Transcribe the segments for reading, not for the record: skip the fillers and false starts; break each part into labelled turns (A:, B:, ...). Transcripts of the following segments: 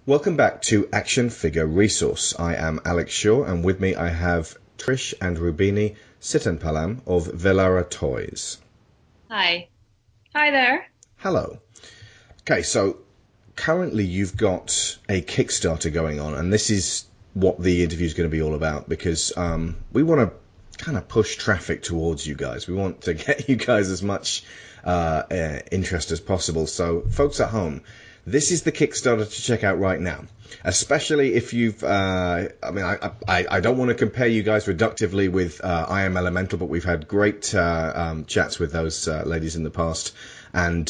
A: Welcome back to Action Figure Resource. I am Alex Shaw, and with me I have Trish and Roobini Sittampalam of Velara Toys.
B: Hi. Hi there.
A: Hello. Okay, so currently you've got a Kickstarter going on, and this is what the interview is going to be all about, because we want to kind of push traffic towards you guys. We want to get you guys as much interest as possible. So, folks at home, this is the Kickstarter to check out right now, especially if you've, I don't want to compare you guys reductively with I Am Elemental, but we've had great chats with those ladies in the past, and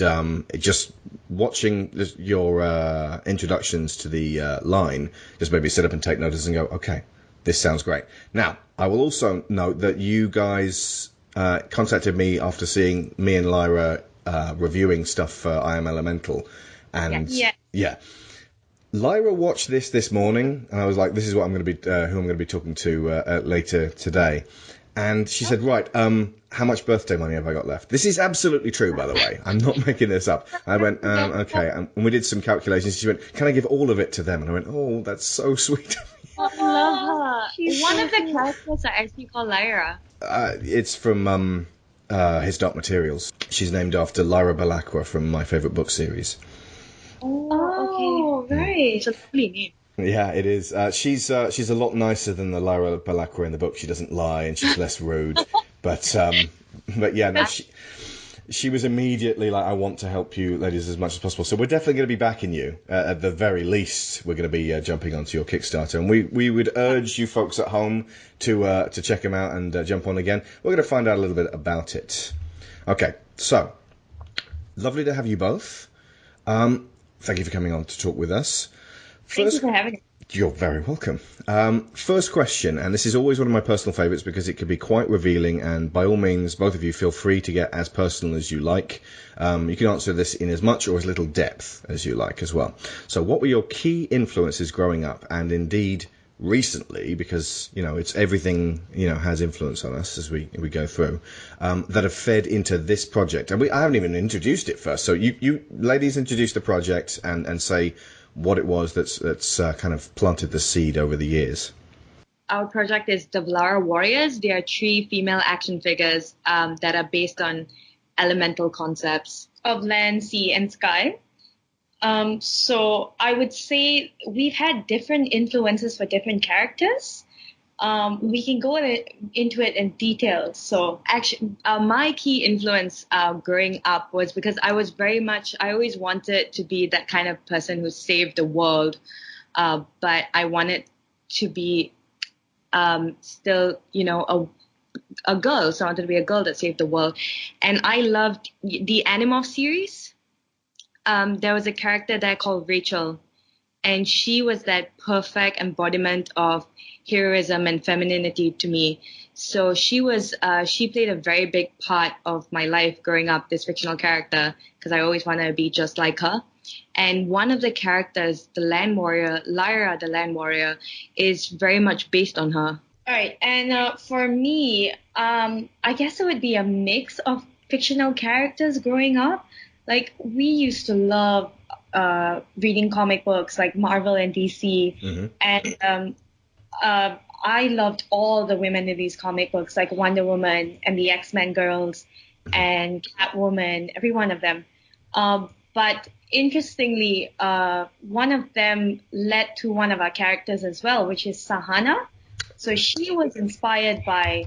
A: just watching your introductions to the line just made me sit up and take notice and go, okay, this sounds great. Now, I will also note that you guys contacted me after seeing me and Lyra reviewing stuff for I Am Elemental. And yeah, Lyra watched this morning, and I was like, "This is what I'm going to be, who I'm going to be talking to later today." And she said, "Right, how much birthday money have I got left?" This is absolutely true, by the way. I'm not making this up. I went, "Okay," and we did some calculations. She went, "Can I give all of it to them?" And I went, "Oh, that's so sweet."
B: I love her. One of the characters are actually called Lyra.
A: It's from His Dark Materials. She's named after Lyra Belacqua from my favorite book series.
B: Oh, okay. Right. It's a lovely name.
A: Yeah, it is. She's a lot nicer than the Lyra Belacqua in the book. She doesn't lie and she's less rude. But yeah, no, she was immediately like, I want to help you ladies as much as possible. So we're definitely going to be backing you. At the very least, we're going to be jumping onto your Kickstarter. And we would urge you folks at home to check them out and jump on again. We're going to find out a little bit about it. Okay, so lovely to have you both. Thank you for coming on to talk with us.
B: Thank you for having me.
A: You're very welcome. First question, and this is always one of my personal favourites because it can be quite revealing, and by all means, both of you feel free to get as personal as you like. You can answer this in as much or as little depth as you like as well. So what were your key influences growing up, and indeed recently, because, it's everything, has influence on us as we go through, that have fed into this project? And I haven't even introduced it first. So you ladies introduce the project and say what it was that's kind of planted the seed over the years.
B: Our project is the Velara Warriors. They are 3 female action figures that are based on elemental concepts of land, sea, and sky. So I would say we've had different influences for different characters. We can go into it in detail. So actually, my key influence growing up was because I always wanted to be that kind of person who saved the world. But I wanted to be still, a girl. So I wanted to be a girl that saved the world. And I loved the Animorph series. There was a character there called Rachel, and she was that perfect embodiment of heroism and femininity to me. So she played a very big part of my life growing up, this fictional character, because I always wanted to be just like her. And one of the characters, the land warrior, Lyra, the land warrior, is very much based on her. All right. And for me, I guess it would be a mix of fictional characters growing up. Like, we used to love reading comic books like Marvel and DC. Mm-hmm. And I loved all the women in these comic books, like Wonder Woman and the X-Men girls and Catwoman, every one of them. But interestingly, one of them led to one of our characters as well, which is Sahana. So she was inspired by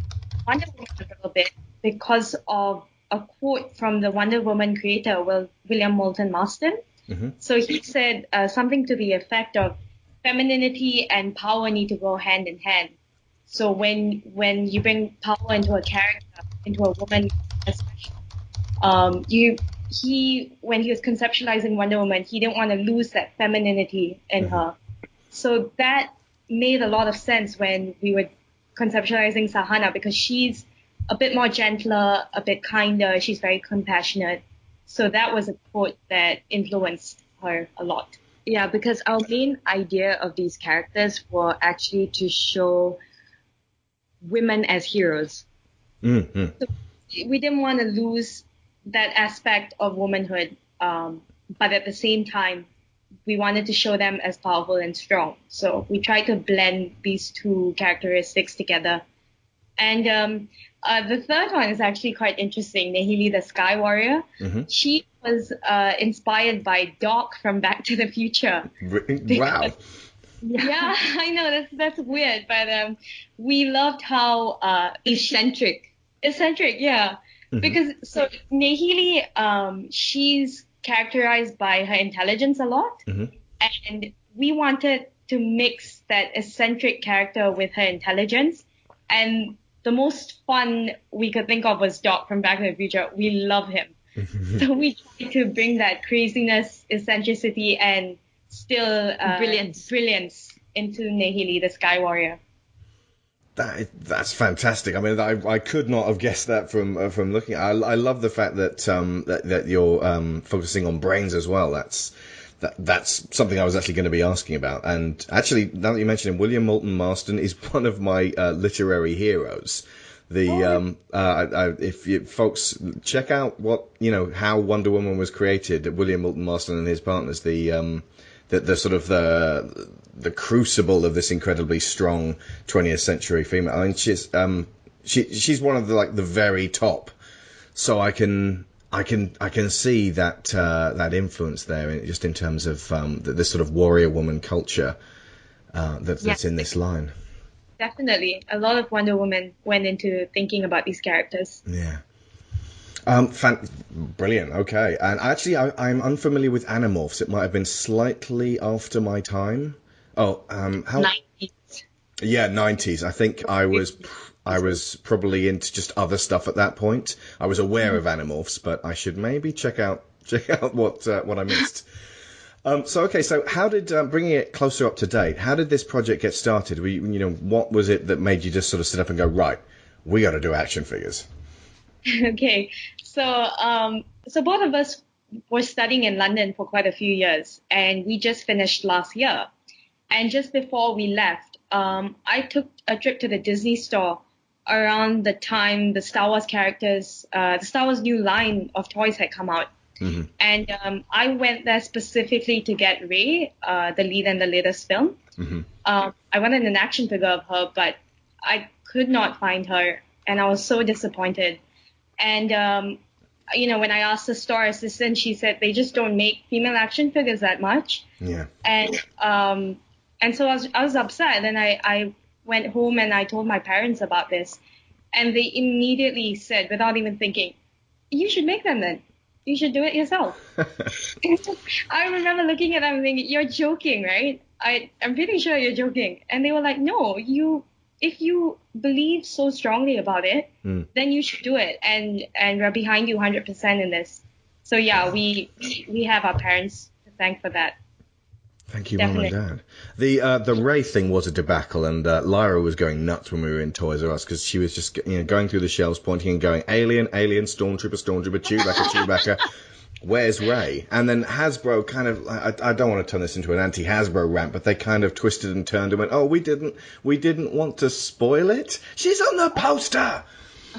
B: Wonder Woman a little bit because of a quote from the Wonder Woman creator, William Moulton Marston. Mm-hmm. So he said something to the effect of femininity and power need to go hand in hand. So when you bring power into a character, into a woman, especially, when he was conceptualizing Wonder Woman, he didn't want to lose that femininity in her. So that made a lot of sense when we were conceptualizing Sahana, because she's a bit more gentler, a bit kinder. She's very compassionate. So that was a quote that influenced her a lot. Yeah, because our main idea of these characters were actually to show women as heroes. Mm-hmm. So we didn't want to lose that aspect of womanhood, but at the same time, we wanted to show them as powerful and strong. So we tried to blend these two characteristics together. And the third one is actually quite interesting. Nahili, the Sky Warrior.
A: Mm-hmm.
B: She was inspired by Doc from Back to the Future.
A: Wow.
B: Yeah, I know that's weird, but we loved how eccentric, yeah.
A: Mm-hmm.
B: Because so Nahili, she's characterized by her intelligence a lot,
A: Mm-hmm.
B: and we wanted to mix that eccentric character with her intelligence. And the most fun we could think of was Doc from Back to the Future. We love him. So we tried to bring that craziness, eccentricity, and still brilliance into Nahili, the Sky Warrior.
A: That's fantastic. I mean, I could not have guessed that from looking. I love the fact that that you're focusing on brains as well. That's something I was actually going to be asking about. And actually, now that you mention him, William Moulton Marston is one of my literary heroes. If you folks check out how Wonder Woman was created, William Moulton Marston and his partners, the sort of the crucible of this incredibly strong 20th century female. I mean, she's one of the very top. So I can see that influence there, just in terms of this sort of warrior woman culture that's in this line.
B: Definitely, a lot of Wonder Woman went into thinking about these characters.
A: Yeah. Brilliant. Okay. And actually, I'm unfamiliar with Animorphs. It might have been slightly after my time. Oh, how?
B: 90s.
A: Yeah, 90s. I think I was probably into just other stuff at that point. I was aware of Animorphs, but I should maybe check out what I missed. So how did, bringing it closer up to date, how did this project get started? What was it that made you just sort of sit up and go, right, we got to do action figures?
B: Okay, so both of us were studying in London for quite a few years, and we just finished last year. And just before we left, I took a trip to the Disney store around the time the Star Wars characters, the Star Wars new line of toys had come out.
A: Mm-hmm.
B: And I went there specifically to get Rey, the lead in the latest film.
A: Mm-hmm.
B: I wanted an action figure of her, but I could not find her, and I was so disappointed. And, when I asked the store assistant, she said they just don't make female action figures that much.
A: Yeah.
B: And so I was upset, and I went home and I told my parents about this, and they immediately said, without even thinking, you should make them then. You should do it yourself. I remember looking at them and thinking, you're joking, right? I'm pretty sure you're joking. And they were like, no, if you believe so strongly about it, then you should do it. And we're behind you 100% in this. So yeah, we have our parents to thank for that.
A: Thank you, Definitely. Mum and Dad. The Rey thing was a debacle, and Lyra was going nuts when we were in Toys R Us, because she was just going through the shelves, pointing and going, alien, stormtrooper, Chewbacca, where's Rey? And then Hasbro kind of, I don't want to turn this into an anti-Hasbro rant, but they kind of twisted and turned and went, oh, we didn't want to spoil it. She's on the poster.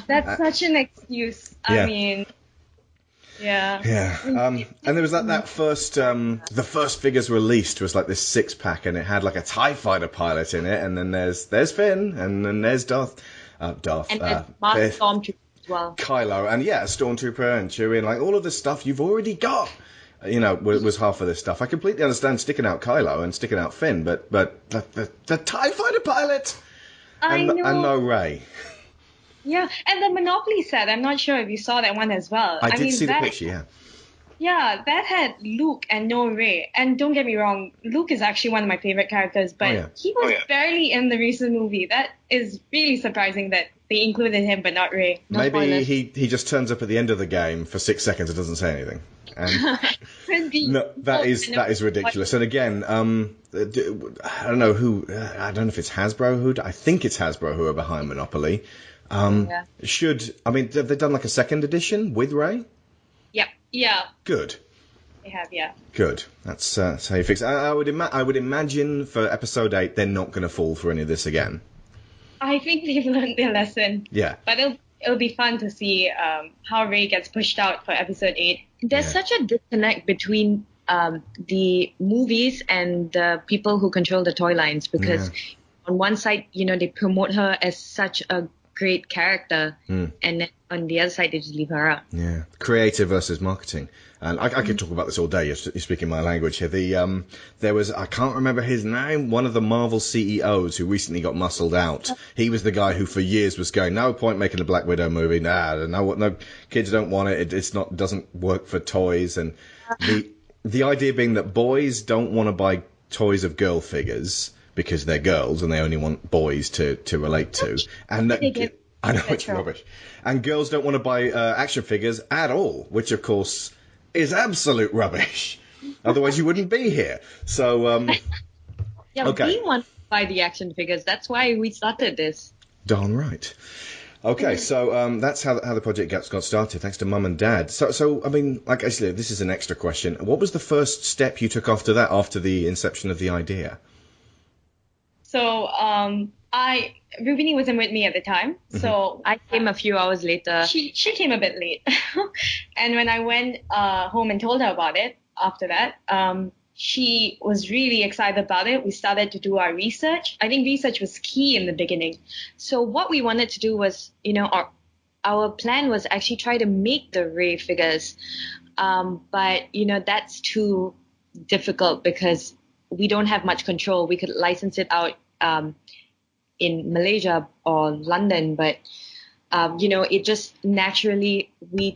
B: That's such an excuse.
A: Yeah.
B: I mean... Yeah.
A: Yeah. And there was that first, the first figures released was like this 6-pack, and it had like a TIE fighter pilot in it, and then there's Finn, and then there's Darth. And
B: there's Stormtrooper as well.
A: Kylo, and yeah, Stormtrooper and Chewie, and like all of the stuff you've already got. Was half of this stuff. I completely understand sticking out Kylo and sticking out Finn, but the TIE fighter pilot and no Rey.
B: Yeah, and the Monopoly set, I'm not sure if you saw that one as well.
A: I did see the picture, yeah.
B: Yeah, that had Luke and no Rey. And don't get me wrong, Luke is actually one of my favorite characters, but he was barely in the recent movie. That is really surprising that they included him, but not Rey. No
A: Maybe
B: spoilers.
A: he just turns up at the end of the game for 6 seconds and doesn't say anything. And no, that is ridiculous. And again, I don't know if it's Hasbro I think it's Hasbro who are behind Monopoly. Have they done like a second edition with Rey?
B: Yep. Yeah.
A: Good.
B: They have, yeah.
A: Good. That's how you fix it. I would imagine for episode 8 they're not going to fall for any of this again.
B: I think they've learned their lesson.
A: Yeah.
B: But it'll be fun to see how Rey gets pushed out for episode 8. There's such a disconnect between the movies and the people who control the toy lines, because on one side, they promote her as such a great character, and then on the other side, they just leave her out.
A: Yeah, creative versus marketing. And I could talk about this all day. You're speaking my language here. There was, I can't remember his name, one of the Marvel CEOs who recently got muscled out. He was the guy who for years was going, no point making a Black Widow movie. No, kids don't want it. Doesn't work for toys. And the idea being that boys don't want to buy toys of girl figures because they're girls and they only want boys to relate to. And that, I know it's rubbish. And girls don't want to buy action figures at all, which of course is absolute rubbish. Otherwise you wouldn't be here. So,
B: we want to buy the action figures. That's why we started this.
A: Darn right. Okay, so that's how the project got started, thanks to Mum and Dad. So I mean, like, actually, this is an extra question. What was the first step you took after that, after the inception of the idea?
B: So, Roobini wasn't with me at the time, so I came a few hours later. She came a bit late. And when I went home and told her about it after that, she was really excited about it. We started to do our research. I think research was key in the beginning. So what we wanted to do was, our plan was actually try to make the Ray figures. But, that's too difficult because we don't have much control. We could license it out in Malaysia or London, but it just naturally the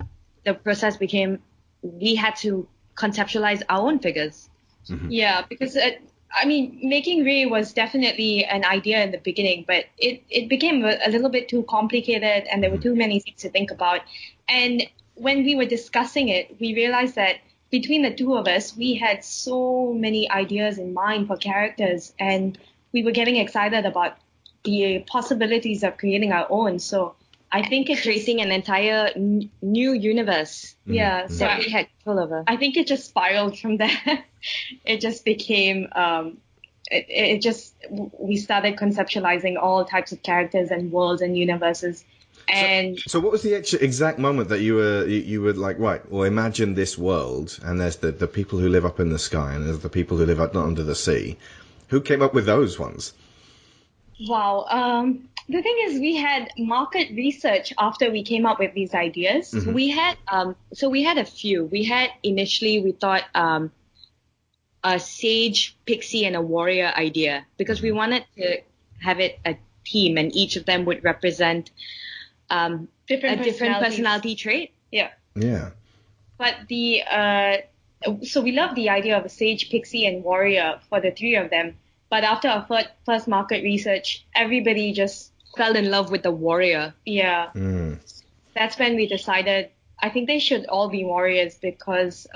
B: process became we had to conceptualize our own figures. Yeah, because making Ray was definitely an idea in the beginning, but it became a little bit too complicated and there were too many things to think about. And when we were discussing it, we realized that between the two of us, we had so many ideas in mind for characters, and we were getting excited about the possibilities of creating our own. So I think it's creating an entire new universe. Yeah, so we had control over. I think it just spiraled from there. It just became, we started conceptualizing all types of characters and worlds and universes. And
A: so what was the exact moment that you were like, right, well, imagine this world, and there's the people who live up in the sky, and there's the people who live up under the sea. Who came up with those ones?
B: Wow. The thing is, we had market research after we came up with these ideas. We had a few. Initially we thought a sage, pixie, and a warrior idea, because we wanted to have it a team, and each of them would represent a different personality trait. Yeah. Yeah. But so we loved the idea of a sage, pixie, and warrior for the three of them. But after our first market research, everybody just fell in love with the warrior. Yeah. That's when we decided, I think they should all be warriors, because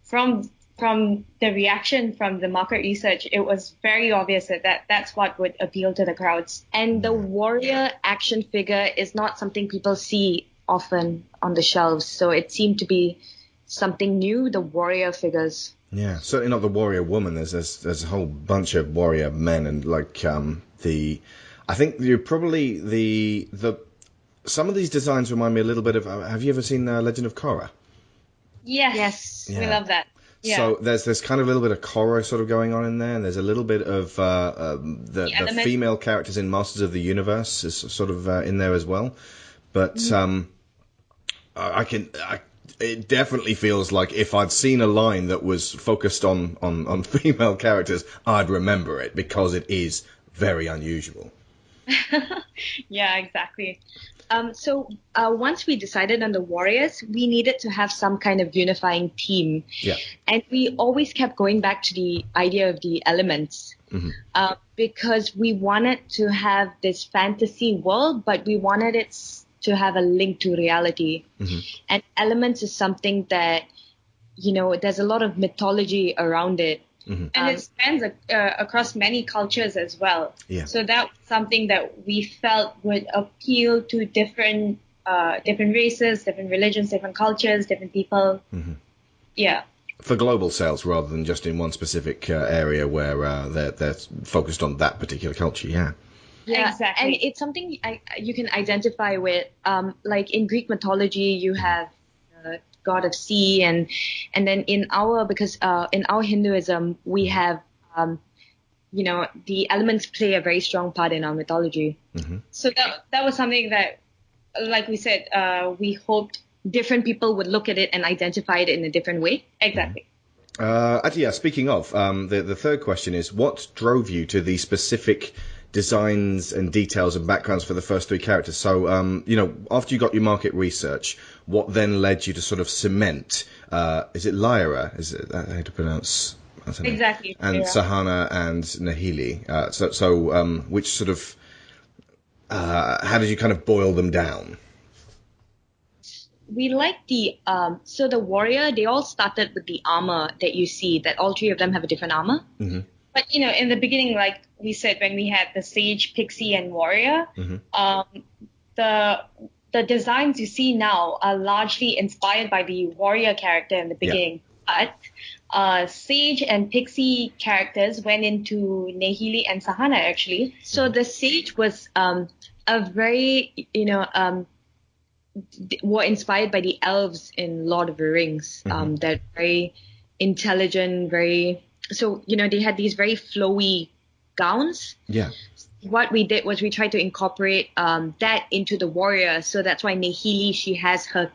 B: from the reaction from the market research, it was very obvious that's what would appeal to the crowds. And the warrior action figure is not something people see often on the shelves. So it seemed to be something new, the warrior figures.
A: Yeah, certainly not the warrior woman. There's a whole bunch of warrior men, and like I think you're probably the some of these designs remind me a little bit of. Have you ever seen Legend of Korra?
B: Yes, yeah. We love that. Yeah.
A: So there's kind of a little bit of Korra sort of going on in there, and there's a little bit of the female characters in Masters of the Universe is sort of in there as well. But it definitely feels like if I'd seen a line that was focused on female characters, I'd remember it, because it is very unusual.
B: Yeah, exactly. So once we decided on the warriors, we needed to have some kind of unifying theme. Yeah. And we always kept going back to the idea of the elements, because we wanted to have this fantasy world, but we wanted it to have a link to reality. And elements is something that, there's a lot of mythology around it. And it spans across many cultures as well. Yeah. So that's something that we felt would appeal to different races, different religions, different cultures, different people. Yeah.
A: For global sales rather than just in one specific area where they're focused on that particular culture. Yeah.
B: Yeah, exactly. And it's something you can identify with. Like in Greek mythology, you have god of sea, and then in our Hinduism we have the elements play a very strong part in our mythology.
A: Mm-hmm.
B: So that was something that, like we said, we hoped different people would look at it and identify it in a different way. Exactly.
A: Actually, yeah, speaking of, the third question is, what drove you to the specific designs and details and backgrounds for the first three characters? So, after you got your market research, what then led you to sort of cement, is it Lyra? Is it how to pronounce?
B: Exactly.
A: And Sahana and Nahili. So, which sort of, how did you kind of boil them down?
B: We like the warrior, they all started with the armor that you see, that all three of them have a different armor.
A: Mm-hmm.
B: But, in the beginning, like we said, when we had the sage, pixie, and warrior,
A: mm-hmm.
B: The designs you see now are largely inspired by the warrior character in the beginning. Yeah. But sage and pixie characters went into Nahili and Sahana, actually. So mm-hmm. the sage was a very, were inspired by the elves in Lord of the Rings.
A: Mm-hmm.
B: They're very intelligent, so, they had these very flowy gowns.
A: Yeah.
B: What we did was we tried to incorporate that into the warrior. So that's why Nahili, she has her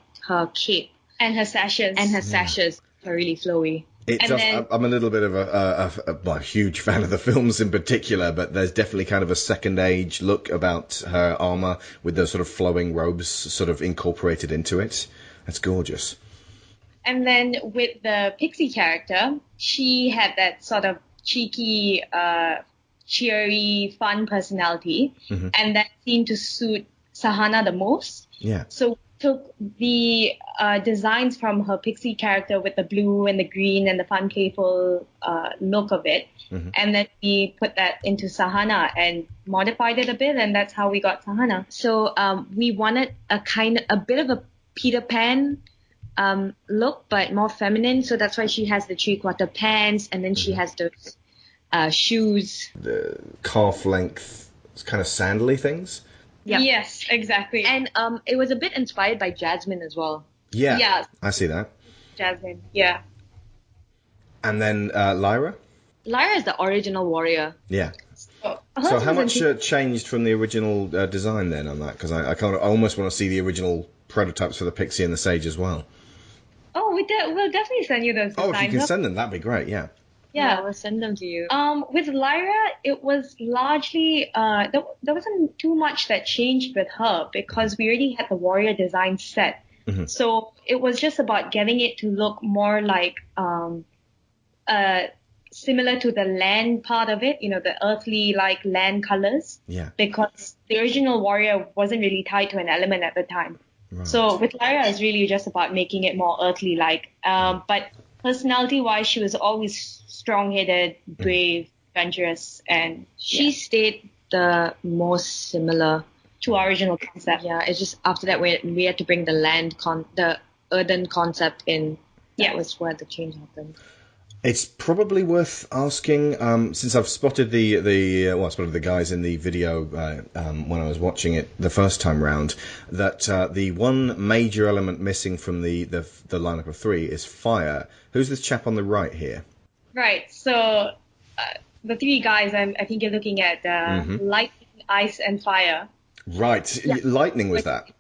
B: cape. And her sashes. Are really flowy.
A: I'm a little bit of a huge fan of the films in particular, but there's definitely kind of a second age look about her armor with those sort of flowing robes sort of incorporated into it. That's gorgeous. And
B: then with the pixie character, she had that sort of cheeky, cheery, fun personality, mm-hmm. and that seemed to suit Sahana the most.
A: Yeah.
B: So took the designs from her pixie character with the blue and the green and the fun, playful look of it, mm-hmm. and then we put that into Sahana and modified it a bit, and that's how we got Sahana. So we wanted a bit of a Peter Pan look, but more feminine. So that's why she has the 3/4 pants, and then she has those shoes,
A: the calf length, kind of sandally things.
B: Yeah. Yes, exactly. And it was a bit inspired by Jasmine as well.
A: Yeah. Yeah. I see that.
B: Jasmine, yeah.
A: And then Lyra?
B: Lyra is the original warrior.
A: Yeah. So how much changed from the original design then on that? Because I almost want to see the original prototypes for the Pixie and the Sage as well.
B: Oh, we'll definitely send you those designs.
A: Oh, if you can send them, that'd be great, yeah.
B: Yeah, we'll send them to you. With Lyra, it was largely, there wasn't too much that changed with her because we already had the warrior design set. Mm-hmm. So it was just about getting it to look more like, similar to the land part of it, the earthly like land colors.
A: Yeah.
B: Because the original warrior wasn't really tied to an element at the time. Right. So with Lyra, it's really just about making it more earthly like. But personality-wise, she was always strong-headed, brave, adventurous, and she stayed the most similar to our original concept. Yeah, it's just after that we had to bring the earthen concept in. That was where the change happened.
A: It's probably worth asking, since I've spotted the guys in the video when I was watching it the first time round, that the one major element missing from the lineup of three is fire. Who's this chap on the right here? Right. So the three guys, I think you're looking at lightning, ice, and fire. Right. Yeah. Lightning was that?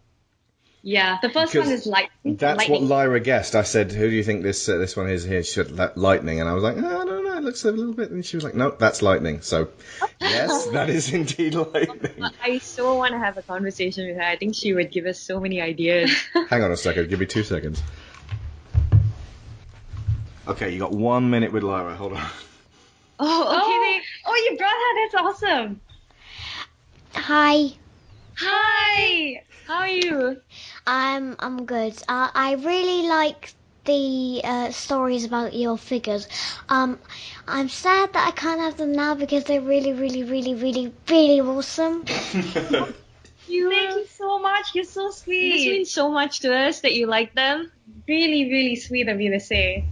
A: Yeah, the first one is lightning. That's what Lyra guessed. I said, "Who do you think this one is here?" She said, "Lightning," and I was like, "Oh, I don't know. It looks a little bit." And she was like, "No, that's lightning." So, yes, that is indeed lightning. I so want to have a conversation with her. I think she would give us so many ideas. Hang on a second. Give me 2 seconds. Okay, you got 1 minute with Lyra. Hold on. Oh, okay. Oh, you brought her. That's awesome.
C: Hi.
B: Hi. How are you?
C: I'm good. I really like the stories about your figures. I'm sad that I can't have them now because they're really, really, really, really, really awesome.
B: Thank you so much. You're so sweet. This means so much to us that you like them. Really, really sweet of you to say.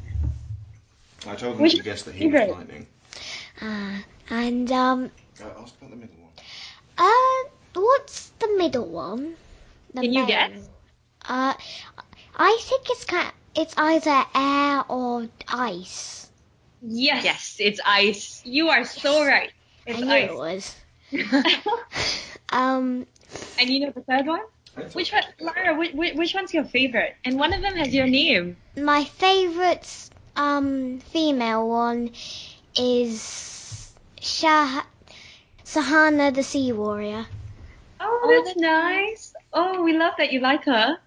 A: I told them to guess that he was lightning.
C: And
A: ask about the middle one.
C: What's the middle one?
B: Can you guess?
C: I think it's It's either air or ice.
B: Yes, it's ice. You are so right. It's
C: I knew
B: ice.
C: it was.
B: And you know the third one? Which one, Lara? Which one's your favorite? And one of them has your name.
C: My favourite female one is Sahana the Sea Warrior.
B: Oh, that's nice. Oh, we love that you like her.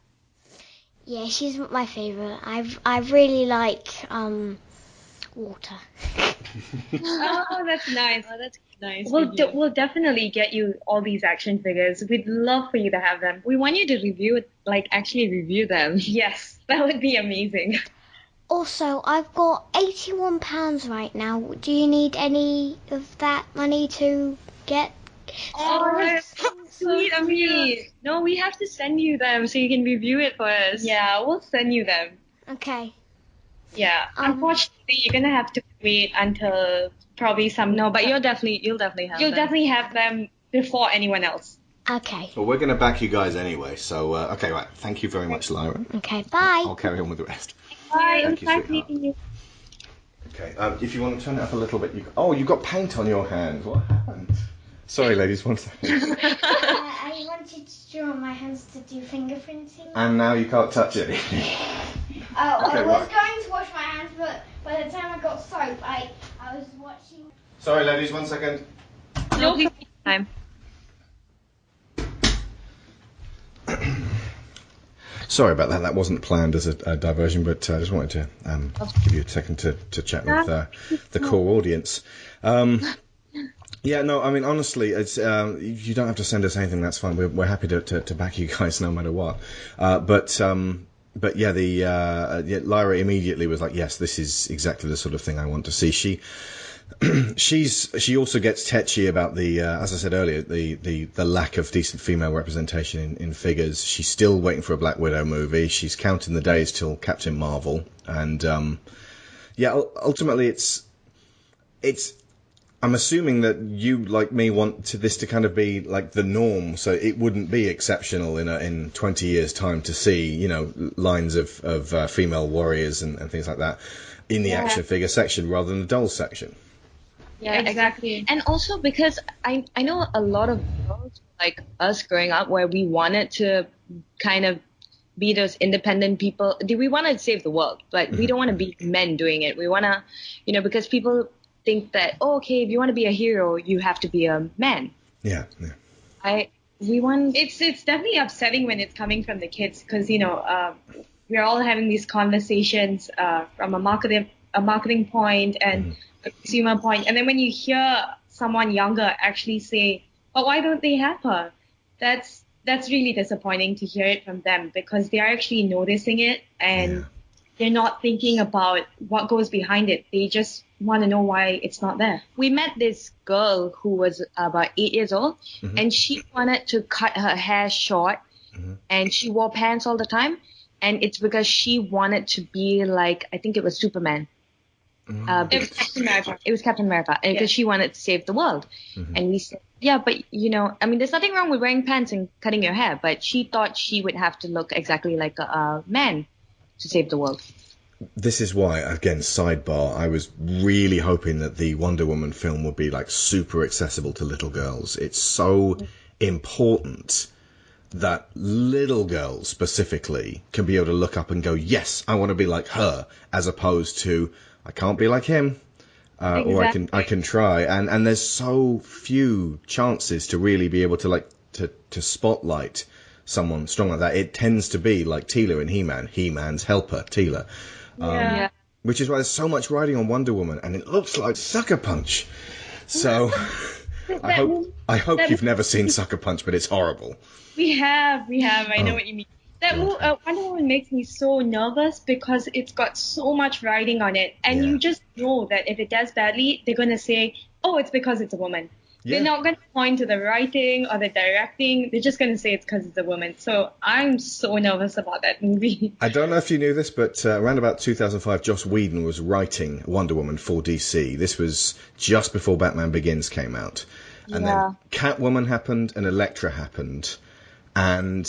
C: Yeah, she's my favourite. I really like water.
B: Oh, that's nice. Oh, that's nice. We'll definitely get you all these action figures. We'd love for you to have them. We want you to actually review them. Yes, that would be amazing.
C: Also, I've got £81 right now. Do you need any of that money to get?
B: Oh, that's so sweet of you. No, we have to send you them so you can review it for us. Yeah, we'll send you them.
C: Okay.
B: Yeah. Unfortunately, you're gonna have to wait until probably some. No, but you'll definitely have them. You'll definitely have them before anyone else.
C: Okay.
A: Well, we're going to back you guys anyway. So, okay, right. Thank you very much, Lyra.
C: Okay, bye.
A: I'll carry on with the rest.
B: Bye.
A: Thank you,
B: Nice
A: sweetheart.
B: meeting you.
A: Okay, if you want to turn it up a little bit. You've got paint on your hands. What happened? Sorry, ladies, one second.
C: I wanted to draw my hands to do fingerprinting.
A: And now you can't touch it.
C: Oh,
A: Okay,
C: I was
A: right.
C: going to wash my hands, but by the time I got soap, I was watching.
A: Sorry, ladies, one second.
B: No, please take your time.
A: Sorry about that. That wasn't planned as a diversion, but I just wanted to give you a second to chat with the core audience. Yeah, no, I mean, honestly, it's you don't have to send us anything. That's fine. We're happy to back you guys no matter what. But yeah, Lyra immediately was like, yes, this is exactly the sort of thing I want to see. She also gets tetchy about the, as I said earlier, the lack of decent female representation in figures. She's still waiting for a Black Widow movie. She's counting the days till Captain Marvel. And, yeah, ultimately it's, I'm assuming that you, like me, want this to kind of be like the norm, so it wouldn't be exceptional in 20 years' time to see, lines of female warriors and things like that in the action figure section rather than the doll section.
B: Yeah, exactly. And also because I know a lot of girls like us growing up where we wanted to kind of be those independent people. We want to save the world, but we don't want to be men doing it. We want to, because people think that, if you want to be a hero, you have to be a man. Yeah. It's definitely upsetting when it's coming from the kids because, we're all having these conversations from a marketing point and a consumer point. And then when you hear someone younger actually say, but why don't they have her? That's really disappointing to hear it from them because they are actually noticing it and they're not thinking about what goes behind it. They just want to know why it's not there. We met this girl who was about 8 years old and she wanted to cut her hair short and she wore pants all the time. And it's because she wanted to be like, I think it was Superman. It was Captain America. It was Captain America because she wanted to save the world. And we said, but there's nothing wrong with wearing pants and cutting your hair, but she thought she would have to look exactly like a man to save the world.
A: This is why, again, sidebar, I was really hoping that the Wonder Woman film would be like super accessible to little girls. It's so important that little girls specifically can be able to look up and go, yes, I want to be like her, as opposed to, I can't be like him, or I can try. And there's so few chances to really be able to to spotlight someone strong like that. It tends to be like Teela in He-Man, He-Man's helper, Teela. Which is why there's so much riding on Wonder Woman, and it looks like Sucker Punch. So I hope you've never seen Sucker Punch, but it's horrible.
B: We have. I know what you mean. That Wonder Woman makes me so nervous because it's got so much riding on it, and you just know that if it does badly, they're gonna say, "Oh, it's because it's a woman." Yeah. They're not going to point to the writing or the directing. They're just going to say it's because it's a woman. So I'm so nervous about that movie.
A: I don't know if you knew this, but around about 2005, Joss Whedon was writing Wonder Woman for DC. This was just before Batman Begins came out. And then Catwoman happened and Elektra happened. And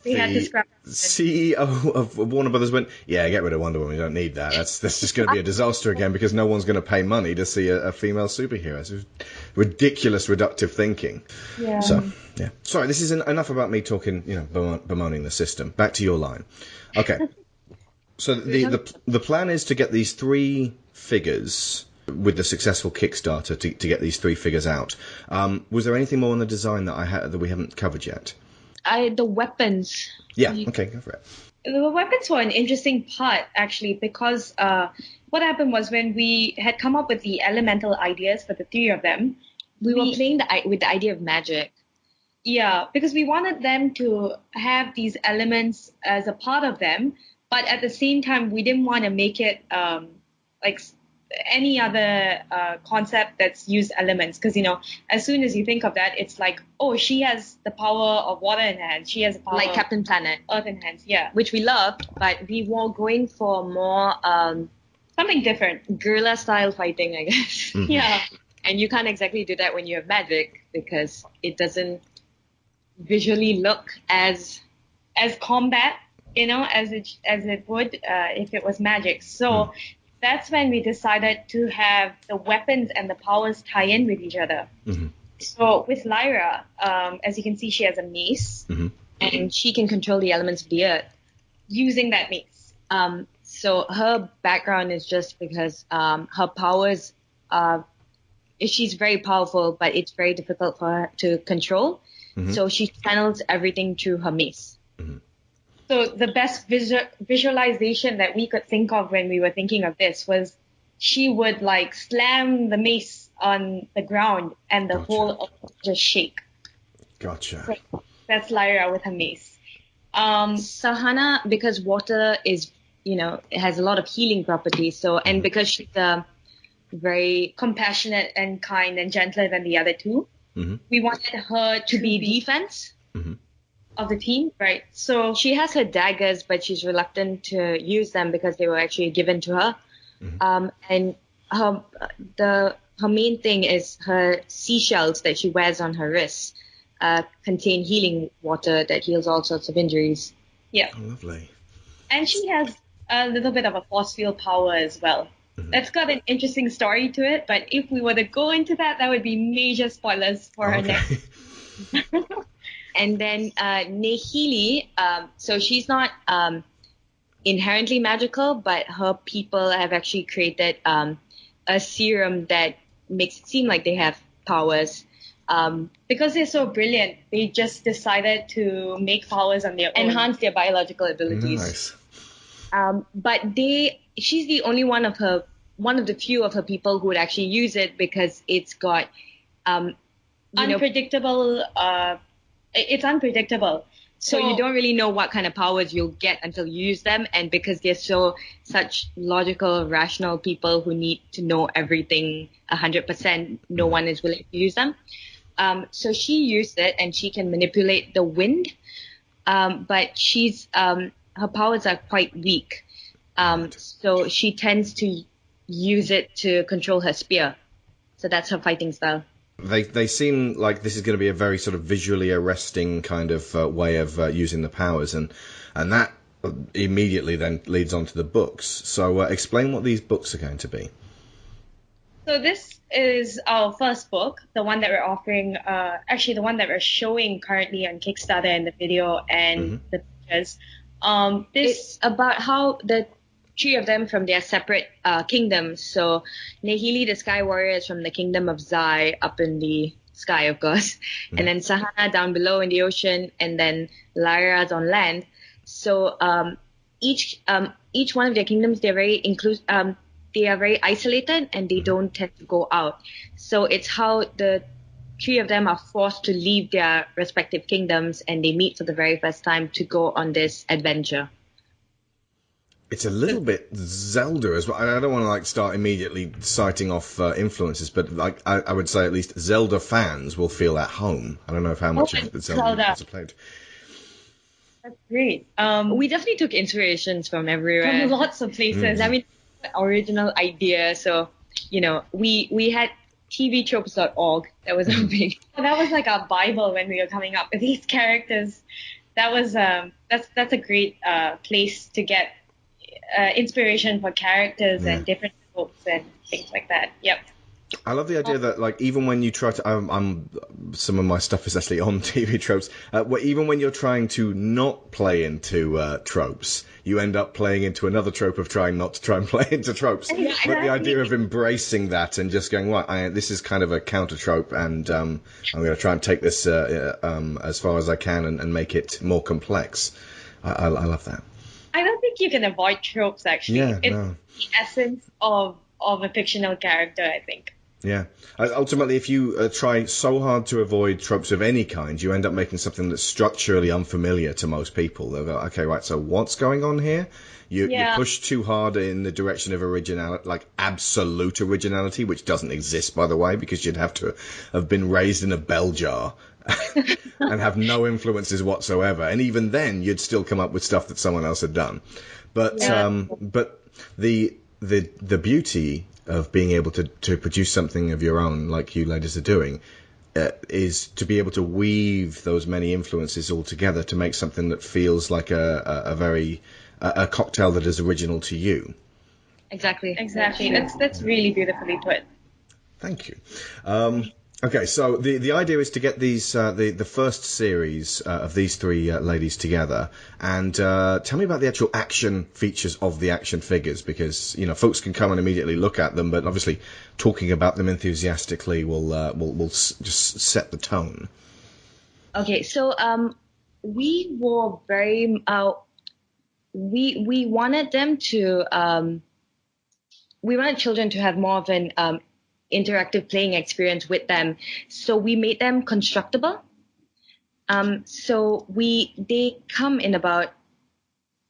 B: they had to scrap
A: CEO of Warner Brothers went, yeah, get rid of Wonder Woman. We don't need that. That's just going to be a disaster again because no one's going to pay money to see a female superhero. It's ridiculous, reductive thinking.
B: Yeah.
A: So, yeah. Sorry, this is enough about me talking, bemoaning the system. Back to your line. Okay. So the plan is to get these 3 figures with the successful Kickstarter to get these 3 figures out. Was there anything more on the design that we haven't covered yet?
B: The weapons.
A: Yeah, okay, go for it.
B: The weapons were an interesting part, actually, because what happened was when we had come up with the elemental ideas for the 3 of them, we were playing with the idea of magic. Yeah, because we wanted them to have these elements as a part of them, but at the same time, we didn't want to make it like any other concept that's used elements, because as soon as you think of that, it's like, oh, she has the power of water in her hands, she has the power
D: like Captain Planet,
B: earth in hands, yeah,
D: which we loved, but we were going for more
B: something different,
D: guerrilla style fighting, I guess.
A: Mm-hmm.
B: yeah.
D: And you can't exactly do that when you have magic, because it doesn't visually look as
B: combat, as it would if it was magic. So that's when we decided to have the weapons and the powers tie in with each other.
A: Mm-hmm.
B: So with Lyra, as you can see, she has a mace,
D: and she can control the elements of the earth
B: using that mace.
D: So her background is just because her powers are, she's very powerful, but it's very difficult for her to control.
A: Mm-hmm.
D: So she channels everything through her mace.
A: Mm-hmm.
B: So the best visualization that we could think of when we were thinking of this was she would like slam the mace on the ground and the whole earth would just shake.
A: Gotcha.
B: So that's Lyra with her mace.
D: Sahana, because water is, it has a lot of healing properties. So, and because she's very
B: compassionate and kind and gentler than the other 2, we wanted her to be defense of the team, right? So
D: she has her daggers, but she's reluctant to use them because they were actually given to her. And her main thing is her seashells that she wears on her wrists contain healing water that heals all sorts of injuries.
B: Yeah.
A: Oh, lovely.
B: And she has a little bit of a force field power as well. That's got an interesting story to it, but if we were to go into that would be major spoilers for her next.
D: And then Nehili, so she's not inherently magical, but her people have actually created a serum that makes it seem like they have powers.
B: Because they're so brilliant, they just decided to make powers on their own.
D: Enhance their biological abilities.
A: Nice.
D: But she's the only one of the few of her people who would actually use it, because it's got
B: unpredictable. It's unpredictable.
D: So you don't really know what kind of powers you'll get until you use them, and because they're such logical, rational people who need to know everything 100%, no one is willing to use them. So she used it, and she can manipulate the wind, but her powers are quite weak. So she tends to use it to control her spear. So that's her fighting style.
A: They seem like this is going to be a very sort of visually arresting kind of way of using the powers, and that immediately then leads on to the books. So explain what these books are going to be.
B: So this is our first book, the one that we're offering, actually the one that we're showing currently on Kickstarter and the video and the pictures.
D: It's about how the 3 of them from their separate kingdoms. So Nehili, the Sky Warrior, is from the kingdom of Zai, up in the sky, of course. And then Sahana down below in the ocean, and then Lyra's on land. So each one of their kingdoms, they're very they are very isolated, and they don't tend to go out. So it's how the 3 of them are forced to leave their respective kingdoms, and they meet for the very first time to go on this adventure.
A: It's a little bit Zelda as well. I don't want to start immediately citing off influences, but I would say at least Zelda fans will feel at home. I don't know how much of it Zelda has played.
B: That's great.
D: We definitely took inspirations from everywhere.
B: From lots of places.
D: I mean, original idea. So, we had tvtropes.org. That was our big.
B: That was like our Bible when we were coming up with these characters.
D: that's a great place to get inspiration for characters and different tropes and things like that. Yep.
A: I love the idea that, like, even when you try to, some of my stuff is actually on TV tropes. Even when you're trying to not play into tropes, you end up playing into another trope of trying not to try and play into tropes.
D: Exactly.
A: But the idea of embracing that and just going, right, this is kind of a counter trope, and I'm going to try and take this as far as I can and make it more complex. I love that.
D: I don't think you can avoid tropes, actually.
A: Yeah,
D: it's
A: no.
D: the essence of a fictional character, I think.
A: Yeah. Ultimately, if you try so hard to avoid tropes of any kind, you end up making something that's structurally unfamiliar to most people. They'll go, okay, right, so what's going on here? You push too hard in the direction of originality, like absolute originality, which doesn't exist, by the way, because you'd have to have been raised in a bell jar and have no influences whatsoever. And even then, you'd still come up with stuff that someone else had done. But the beauty of being able to produce something of your own, like you ladies are doing, is to be able to weave those many influences all together to make something that feels like a cocktail that is original to you.
D: Exactly. That's really beautifully put.
A: Thank you. Okay, so the idea is to get these the first series of these three ladies together, and tell me about the actual action features of the action figures, because folks can come and immediately look at them, but obviously talking about them enthusiastically will just set the tone.
B: Okay, so we were very we wanted them to we wanted children to have more of an interactive playing experience with them, so we made them constructible. So they come in about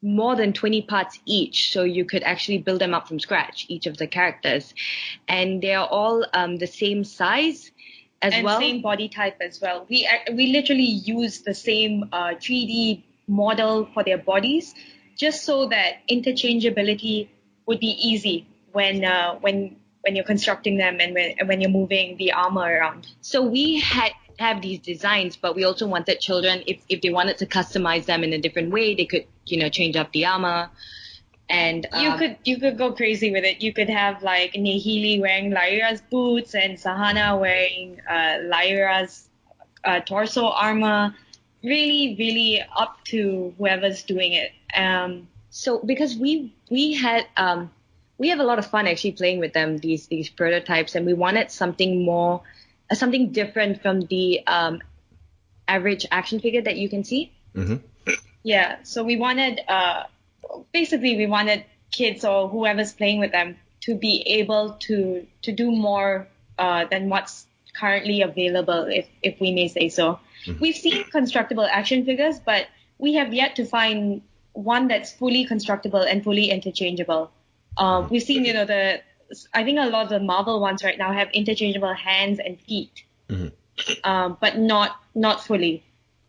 B: more than 20 parts each, so you could actually build them up from scratch, each of the characters, and they are all the same size
D: and same body type as well. We literally use the same 3D model for their bodies, just so that interchangeability would be easy when you're constructing them and when you're moving the armor around.
B: So we have these designs, but we also wanted children, if they wanted to customize them in a different way, they could, change up the armor. And
D: you could go crazy with it. You could have like Nehili wearing Lyra's boots and Sahana wearing Lyra's torso armor. Really, really up to whoever's doing it.
B: So because we have a lot of fun actually playing with them, these prototypes, and we wanted something different from the average action figure that you can see.
A: Mm-hmm.
D: Yeah, so we wanted kids or whoever's playing with them to be able to do more than what's currently available, if we may say so. Mm-hmm. We've seen constructible action figures, but we have yet to find one that's fully constructible and fully interchangeable. We've seen, I think a lot of the Marvel ones right now have interchangeable hands and feet,
A: mm-hmm.
D: But not fully.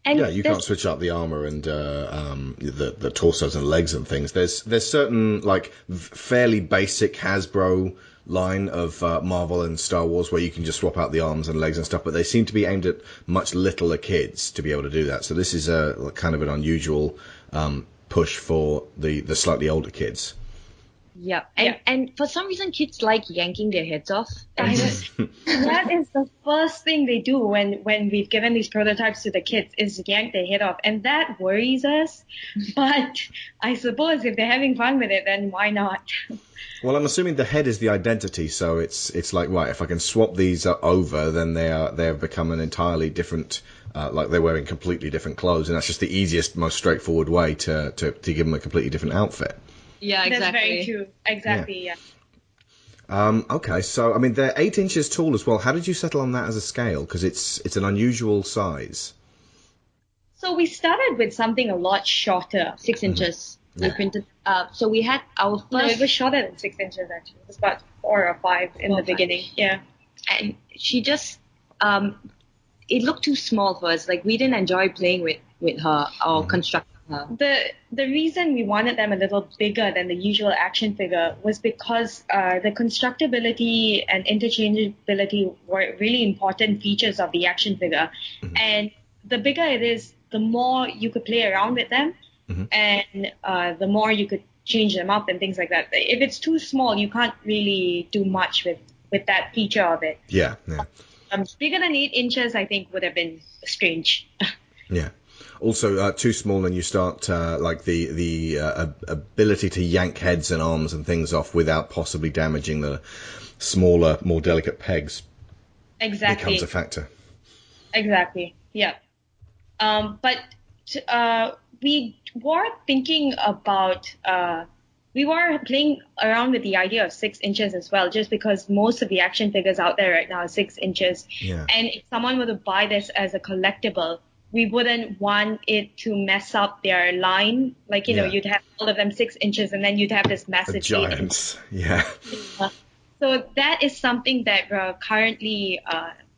A: And you can't switch up the armor and the torsos and legs and things. There's certain fairly basic Hasbro line of Marvel and Star Wars where you can just swap out the arms and legs and stuff, but they seem to be aimed at much littler kids to be able to do that. So this is a kind of an unusual push for the slightly older kids.
B: Yeah, and for some reason, kids like yanking their heads off.
D: That is the first thing they do when we've given these prototypes to the kids, is yank their head off, and that worries us. But I suppose if they're having fun with it, then why not?
A: Well, I'm assuming the head is the identity, so it's like, right, if I can swap these over, then they have become an entirely different. Like they're wearing completely different clothes, and that's just the easiest, most straightforward way to give them a completely different outfit.
B: Yeah, exactly.
D: That's very true. Exactly, yeah.
A: Okay, so, they're 8 inches tall as well. How did you settle on that as a scale? Because it's an unusual size.
D: So we started with something a lot shorter.
B: 6 inches. We printed. So we had our first.
D: No, it was shorter than 6 inches actually. It was about 4 or 5 in the beginning. Yeah.
B: And she just, it looked too small for us. Like we didn't enjoy playing with her or constructing her.
D: The reason we wanted them a little bigger than the usual action figure was because the constructability and interchangeability were really important features of the action figure. Mm-hmm. And the bigger it is,
B: the more you could play around with them, and the more you could change them up and things like that. If it's too small, you can't really do much with that feature of it.
A: Yeah.
B: Bigger than 8 inches, I think, would have been strange.
A: Yeah. Also, too small, and you start like the ability to yank heads and arms and things off without possibly damaging the smaller, more delicate pegs.
B: Exactly.
A: Becomes a factor.
B: Exactly. Yeah. But we were thinking about. We were playing around with the idea of 6 inches as well, just because most of the action figures out there right now are 6 inches.
A: Yeah.
B: And if someone were to buy this as a collectible, we wouldn't want it to mess up their line. Like, you know, you'd have all of them 6 inches, and then you'd have this massive
A: giants. Yeah.
B: So that is something that we're currently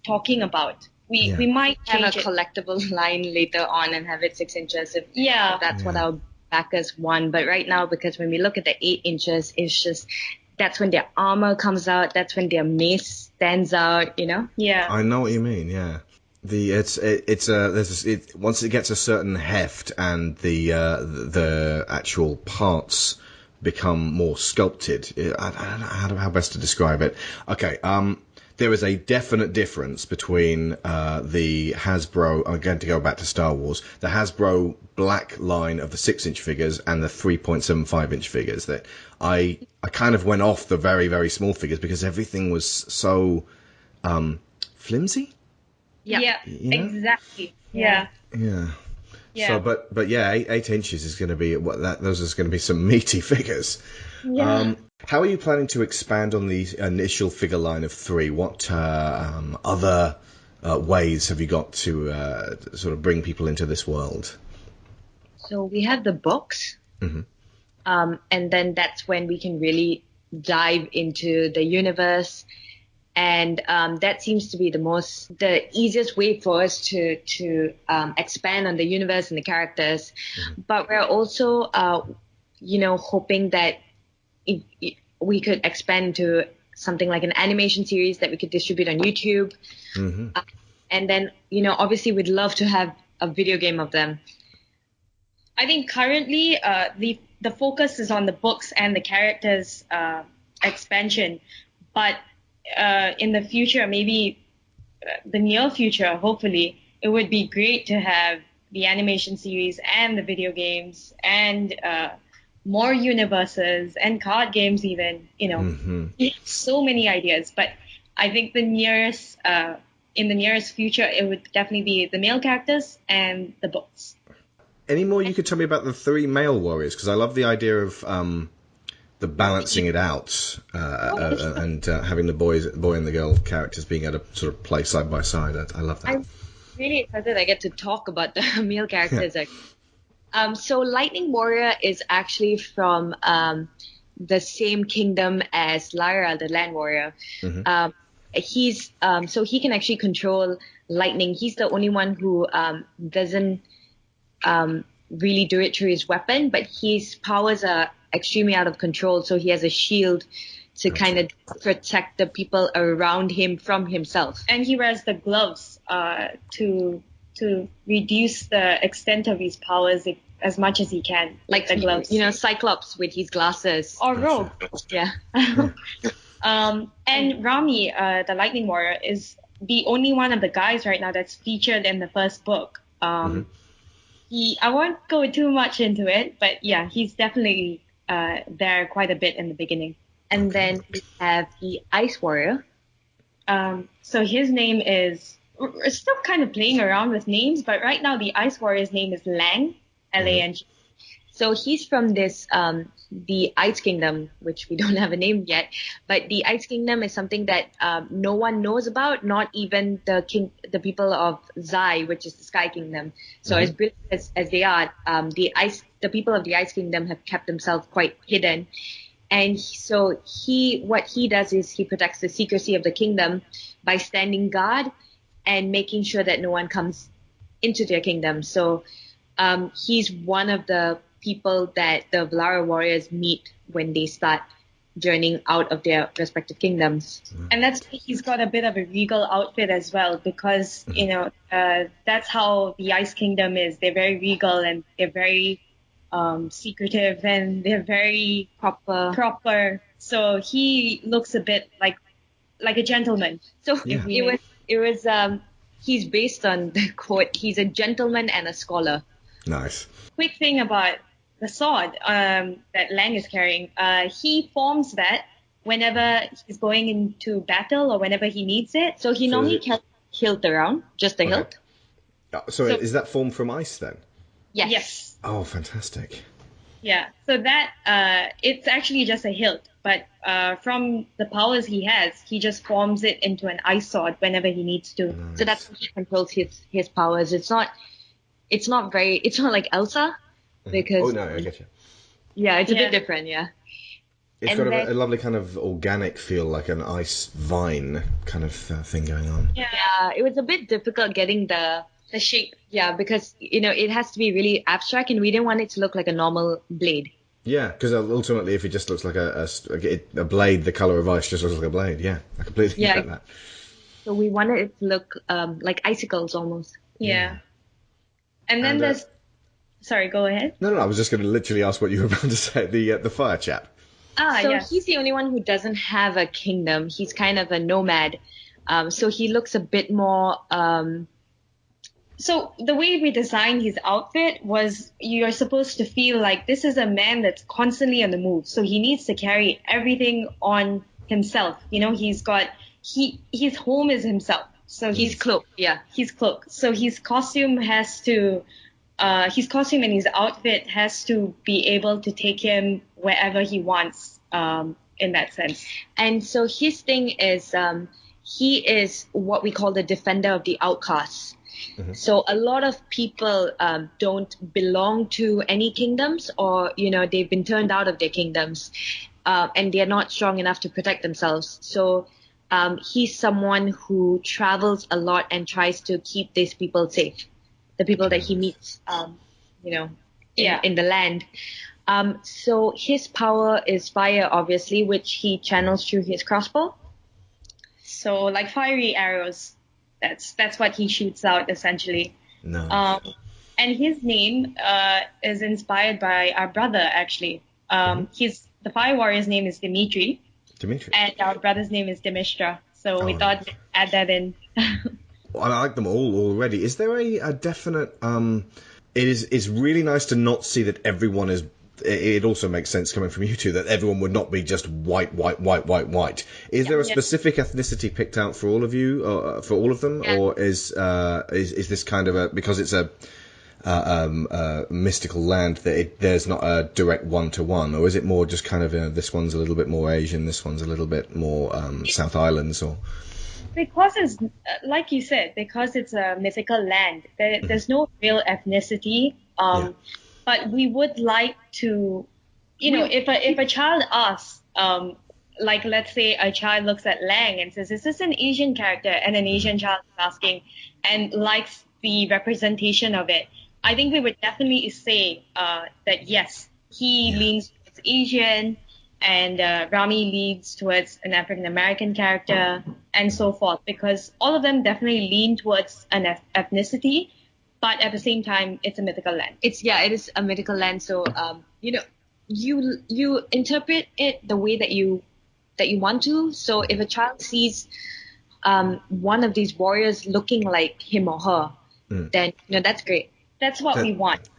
B: talking about. We might
D: have a
B: change
D: collectible line later on and have it 6 inches if that's what our backers want. But right now, because when we look at the 8 inches, it's just that's when their armor comes out. That's when their mace stands out. You know?
B: Yeah.
A: I know what you mean. Yeah. Once it gets a certain heft and the actual parts become more sculpted. I don't know how best to describe it. Okay. There is a definite difference between the Hasbro. I'm going to go back to Star Wars. The Hasbro black line of the 6-inch figures and the 3.75-inch figures. That I kind of went off the very, very small figures because everything was so flimsy.
B: Yeah,
A: you know?
B: Exactly. Yeah.
A: So, but yeah, 8 inches is going to be those are going to be some meaty figures.
B: Yeah.
A: How are you planning to expand on the initial figure line of 3? What other ways have you got to sort of bring people into this world?
D: So we have the books, and then that's when we can really dive into the universe. And that seems to be the easiest way for us to expand on the universe and the characters. But we're also, hoping that if we could expand to something like an animation series that we could distribute on YouTube. And then, obviously we'd love to have a video game of them. I think currently the focus is on the books and the characters expansion. But in the future, maybe the near future, hopefully, it would be great to have the animation series and the video games and more universes and card games even, So many ideas. But I think in the nearest future, it would definitely be the male characters and the books.
A: Any more you could tell me about the 3 male warriors? Because I love the idea of the balancing it out and having the boy and the girl characters being able to sort of play side by side. I love that.
D: I'm really excited I get to talk about the male characters. So Lightning Warrior is actually from the same kingdom as Lyra, the Land Warrior. He's so he can actually control lightning. He's the only one who doesn't really do it through his weapon, but his powers are extremely out of control. So he has a shield to kind of protect the people around him from himself.
B: And he wears the gloves to reduce the extent of his powers as much as he can.
D: Like the gloves. Cyclops with his glasses.
B: Or Rogue.
D: Yeah.
B: And Rami, the Lightning Warrior, is the only one of the guys right now that's featured in the first book. I won't go too much into it, but yeah, he's definitely there quite a bit in the beginning.
D: And then we have the Ice Warrior.
B: So his name is... We're still kind of playing around with names, but right now the Ice Warrior's name is Lang, L-A-N-G.
D: So he's from the Ice Kingdom, which we don't have a name yet. But the Ice Kingdom is something that no one knows about, not even the people of Zai, which is the Sky Kingdom. So as brilliant as they are, the people of the Ice Kingdom have kept themselves quite hidden. And so what he does is he protects the secrecy of the kingdom by standing guard and making sure that no one comes into their kingdom. So he's one of the people that the Velara warriors meet when they start
B: journeying out of their respective kingdoms.
D: And that's why he's got a bit of a regal outfit as well, because, that's how the Ice Kingdom is. They're very regal and they're very secretive and they're very proper. So he looks a bit like a gentleman.
B: So it was he's based on the quote, he's a gentleman and a scholar.
A: Nice.
D: Quick thing about the sword that Lang is carrying, he forms that whenever he's going into battle or whenever he needs it.
B: So he normally carries hilt around, just the hilt.
A: So is that formed from ice then?
D: Yes.
A: Oh, fantastic.
D: Yeah, so that it's actually just a hilt, but from the powers he has, he just forms it into an ice sword whenever he needs to.
A: Nice.
B: So that's how he controls his powers. It's not like Elsa. Because,
A: I get you.
B: Yeah, it's a bit different, yeah.
A: It's got a lovely kind of organic feel, like an ice vine kind of thing going on.
B: Yeah, it was a bit difficult getting the shape. Yeah, because, it has to be really abstract, and we didn't want it to look like a normal blade.
A: Yeah, because ultimately, if it just looks like a blade, the color of ice just looks like a blade. Yeah, I completely get that.
B: So we wanted it to look like icicles almost.
D: Yeah. And then there's... Sorry, go ahead.
A: No, I was just going to literally ask what you were about to say, the fire chap.
B: He's the only one who doesn't have a kingdom. He's kind of a nomad. So he looks a bit more...
D: So the way we designed his outfit was you're supposed to feel like this is a man that's constantly on the move. So he needs to carry everything on himself. His home is himself. So he's cloaked. Yeah, he's cloaked. So his costume and his outfit has to be able to take him wherever he wants, in that sense.
B: And so his thing is, he is what we call the defender of the outcasts. Mm-hmm. So a lot of people don't belong to any kingdoms, or they've been turned out of their kingdoms, and they're not strong enough to protect themselves. So he's someone who travels a lot and tries to keep these people safe. The people that he meets, in the land. So his power is fire, obviously, which he channels through his crossbow.
D: So like fiery arrows, that's what he shoots out essentially.
A: Nice.
D: And his name is inspired by our brother actually. The fire warrior's name is Dmitry. And our brother's name is Dmitry. So we thought we'd add that in.
A: I like them all already. Is there a definite... It's really nice to not see that everyone is... It also makes sense coming from you two that everyone would not be just white. Is there a specific ethnicity picked out for all of you, for all of them? Yeah. Or is this kind of because it's a mystical land that there's not a direct one-to-one? Or is it more just kind of this one's a little bit more Asian, this one's a little bit more South Islands, or...
D: Because it's, like you said, because it's a mythical land, there's no real ethnicity. But we would like to, if a child asks, like let's say a child looks at Lang and says, "Is this an Asian character?" and an Asian child is asking and likes the representation of it, I think we would definitely say that yes, he leans towards Asian. And Rami leads towards an African American character, and so forth, because all of them definitely lean towards an ethnicity, but at the same time, it's a mythical land.
B: It is a mythical land. So you interpret it the way that you want to. So if a child sees one of these warriors looking like him or her, then that's great.
D: That's what we want.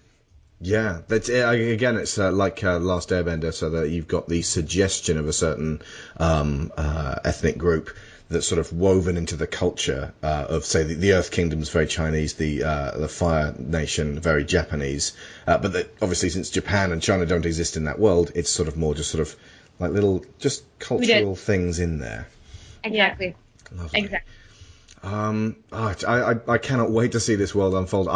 A: Yeah, that's again. It's like Last Airbender, so that you've got the suggestion of a certain ethnic group that's sort of woven into the culture of, say, the Earth Kingdom's very Chinese, the Fire Nation very Japanese, but that obviously since Japan and China don't exist in that world, it's sort of more just sort of like little just cultural things in there.
B: Exactly.
A: Lovely.
D: Exactly.
A: I cannot wait to see this world unfold.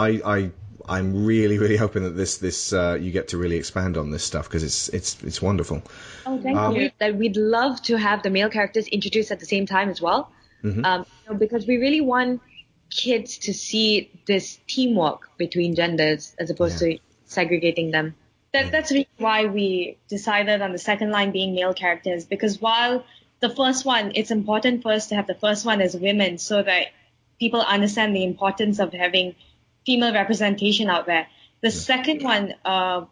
A: I'm really, really hoping that this you get to really expand on this stuff, because it's wonderful.
D: Oh, thank you.
B: That we'd love to have the male characters introduced at the same time as well, because we really want kids to see this teamwork between genders as opposed to segregating them.
D: That's really why we decided on the second line being male characters, because while the first one, it's important for us to have the first one as women so that people understand the importance of having female representation out there. The second one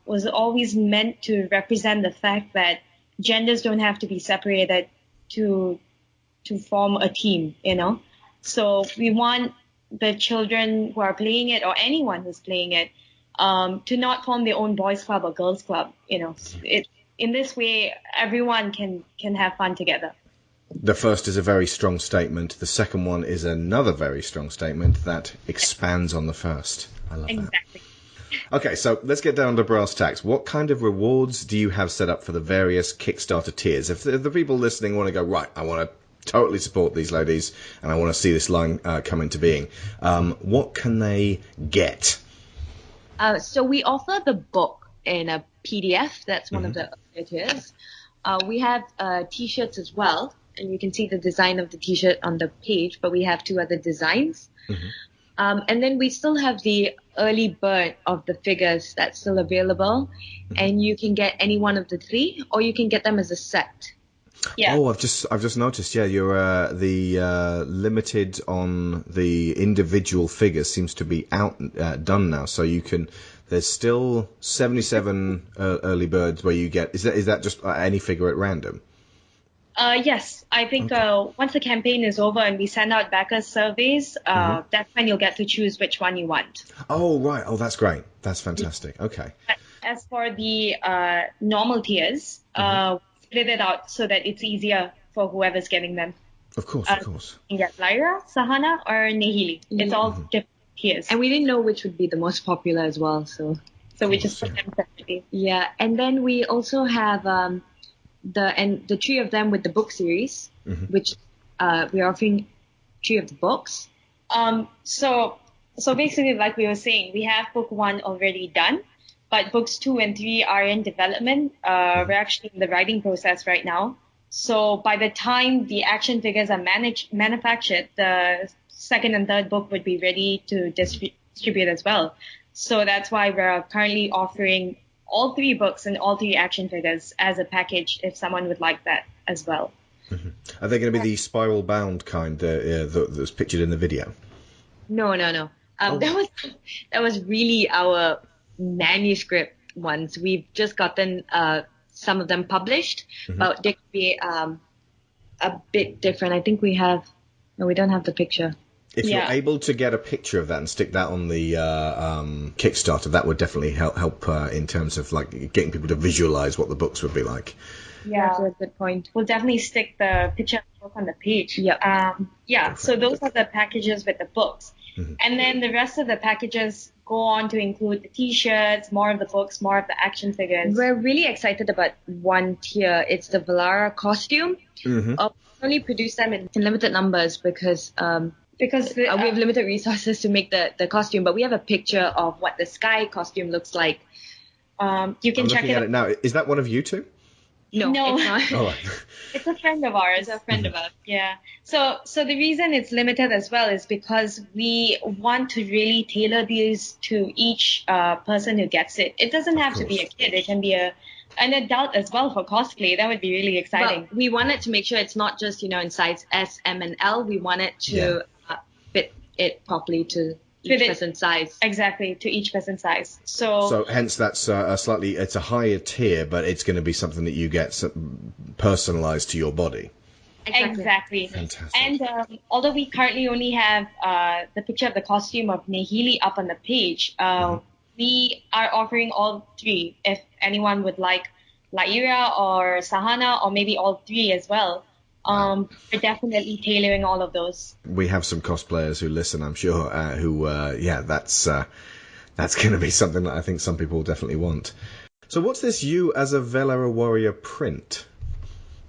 D: was always meant to represent the fact that genders don't have to be separated to form a team, you know. So we want the children who are playing it, or anyone who's playing it, to not form their own boys club or girls club, you know. In this way, everyone can have fun together.
A: The first is a very strong statement. The second one is another very strong statement that expands on the first. I love that.
D: Exactly.
A: Okay, so let's get down to brass tacks. What kind of rewards do you have set up for the various Kickstarter tiers? If the people listening want to go, right, I want to totally support these ladies and I want to see this line come into being, what can they get?
B: So we offer the book in a PDF. That's one of the earlier tiers. We have T-shirts as well, and you can see the design of the T-shirt on the page, but we have 2 other designs. And then we still have the early bird of the figures that's still available, and you can get any one of the 3, or you can get them as a set.
A: Yeah. Oh, I've just noticed. Yeah, you're the limited on the individual figures seems to be done now. So you can. There's still 77 early birds where you get. Is that just any figure at random?
D: Yes, I think once the campaign is over and we send out backer surveys, that's when you'll get to choose which one you want.
A: Oh, right. Oh, that's great. That's fantastic. Okay.
D: As for the normal tiers, split it out so that it's easier for whoever's getting them.
A: Of course, of course.
D: You can get Lyra, Sahana, or Nehili. It's all different tiers.
B: And we didn't know which would be the most popular as well, so
D: we just put them separately.
B: Yeah, and then we also have the 3 of them with the book series, which we're offering 3 of the books.
D: So basically, like we were saying, we have book 1 already done, but books 2 and 3 are in development. We're actually in the writing process right now. So by the time the action figures are manufactured, the second and third book would be ready to distribute as well. So that's why we're currently offering all 3 books and all 3 action figures as a package if someone would like that as well.
A: Are they going to be the spiral bound kind that was pictured in the video?
B: No. That was really our manuscript ones. We've just gotten some of them published, but they could be a bit different. I think we don't have the picture.
A: If you're able to get a picture of that and stick that on the Kickstarter, that would definitely help in terms of like getting people to visualize what the books would be like.
D: Yeah, that's a good point. We'll definitely stick the picture of the book on the page. So those are the packages with the books. And then the rest of the packages go on to include the T-shirts, more of the books, more of the action figures.
B: We're really excited about one tier. It's the Velara costume. We only produce them in limited numbers because we have limited resources to make the costume, but we have a picture of what the Sky costume looks like.
D: You can check it
A: now. Is that one of you two?
B: No, it's not.
A: Oh, right.
D: It's a friend of ours.
B: It's a friend of ours.
D: Yeah. So the reason it's limited as well is because we want to really tailor these to each person who gets it. It doesn't have to be a kid. It can be an adult as well for cosplay. That would be really exciting.
B: Well, we wanted to make sure it's not just, in size S, M, and L. We wanted to fit it properly to each person's size.
D: Exactly, to each person's size. So
A: hence that's it's a higher tier, but it's going to be something that you get personalized to your body.
D: Exactly.
A: Fantastic.
D: And although we currently only have the picture of the costume of Nehili up on the page, we are offering all 3 if anyone would like Lyra or Sahana or maybe all 3 as well. We're definitely tailoring all of those.
A: We have some cosplayers who listen, I'm sure, that's going to be something that I think some people definitely want. So what's this you as a Velara warrior print?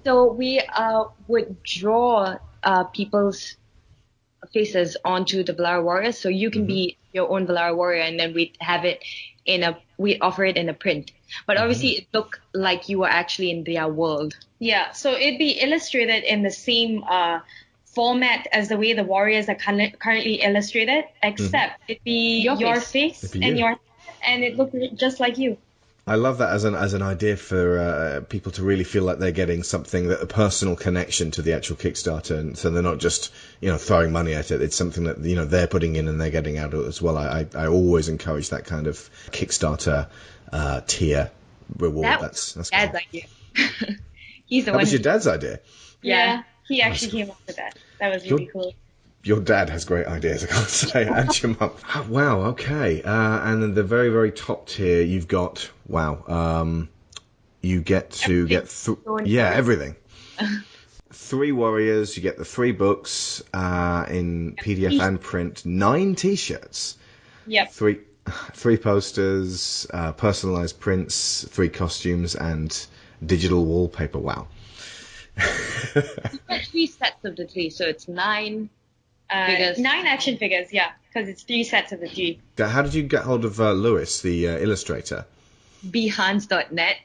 B: So we would draw people's faces onto the Velara warriors, so you can be your own Velara warrior, and then we'd offer it in a print. But obviously it looked like you were actually in their world.
D: Yeah, so it'd be illustrated in the same format as the way the warriors are currently illustrated, except it'd be your face and it looked just like you.
A: I love that as an idea for people to really feel like they're getting something, that a personal connection to the actual Kickstarter, and so they're not just throwing money at it. It's something that they're putting in and they're getting out of it as well. I always encourage that kind of Kickstarter tier reward. That's
D: Dad's
A: cool.
D: idea. He's the
A: That
D: one.
A: was your dad's idea.
D: Yeah, he actually came up with that. That was really cool.
A: Your dad has great ideas, I can't say. And your mum. Oh, wow, okay. And then the very, very top tier, you've got, you get to everything. 3 warriors, you get the 3 books in PDF and print, 9 T-shirts.
D: Yep.
A: 3 posters, personalized prints, 3 costumes, and digital wallpaper. Wow.
D: You've got 3 sets of the 3, so it's 9 figures.
B: 9 action figures, yeah, because it's 3 sets of the 3.
A: How did you get hold of Lewis, the illustrator?
D: Behance.net.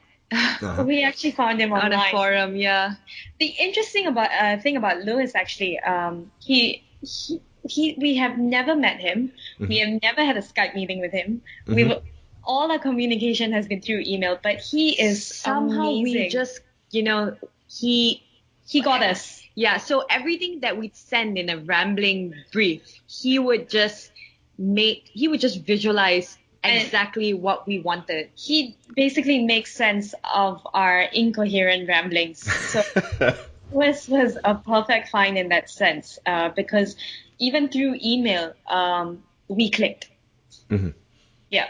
B: We actually found him
D: On
B: online.
D: a forum, yeah.
B: The interesting thing about Lewis, actually, we have never met him.
A: Mm-hmm.
B: We have never had a Skype meeting with him.
A: Mm-hmm.
B: All our communication has been through email, but he is
D: Somehow
B: amazing.
D: we just,
B: he got us.
D: Yeah, so everything that we'd send in a rambling brief, he would just visualize exactly what we wanted.
B: He basically makes sense of our incoherent ramblings. So Lewis was a perfect find in that sense, because even through email, we clicked.
A: Mm-hmm.
B: Yeah.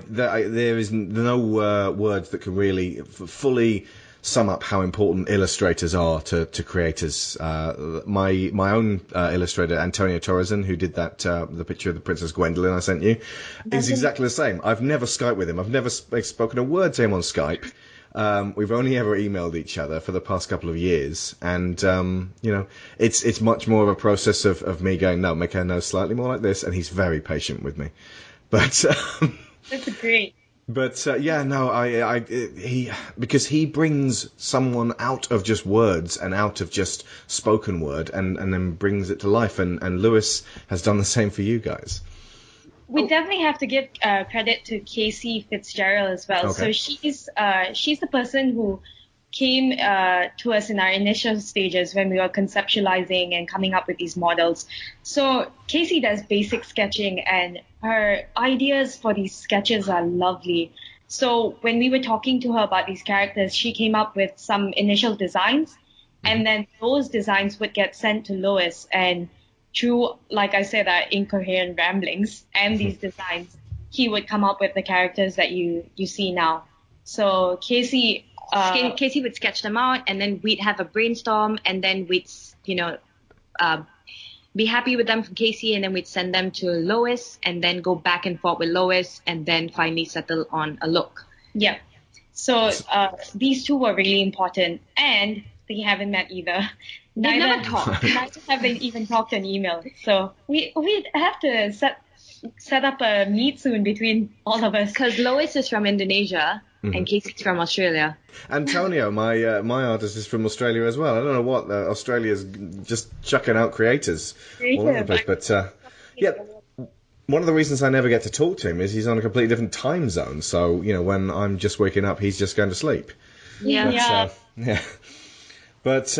A: There is no words that can really fully sum up how important illustrators are to creators. My own illustrator, Antonio Torreson, who did that the picture of the Princess Gwendolyn I sent you, is exactly the same. I've never Skyped with him. I've never spoken a word to him on Skype. We've only ever emailed each other for the past couple of years, and it's much more of a process of me going, no, make her nose slightly more like this, and he's very patient with me. But
B: That's great.
A: But because he brings someone out of just words and out of just spoken word, and then brings it to life. And Lewis has done the same for you guys.
B: We definitely have to give credit to Casey Fitzgerald as well.
A: Okay.
B: So she's the person who came to us in our initial stages when we were conceptualizing and coming up with these models. So Casey does basic sketching, and her ideas for these sketches are lovely. So when we were talking to her about these characters, she came up with some initial designs, and then those designs would get sent to Lois, and through, like I said, our incoherent ramblings and these designs, he would come up with the characters that you see now. So Casey
D: would sketch them out, and then we'd have a brainstorm, and then we'd, be happy with them from Casey, and then we'd send them to Lois, and then go back and forth with Lois, and then finally settle on a look.
B: Yeah. So these two were really important, and they haven't met either.
D: They never talked.
B: Neither have they even talked on email. So we have to set up a meet soon between all of us.
D: Because Lois is from Indonesia, and Casey's from Australia.
A: Antonio, my artist, is from Australia as well. I don't know what Australia's just chucking out creators all over the place, but one of the reasons I never get to talk to him is he's on a completely different time zone. So when I'm just waking up, he's just going to sleep.
B: Yeah.
A: But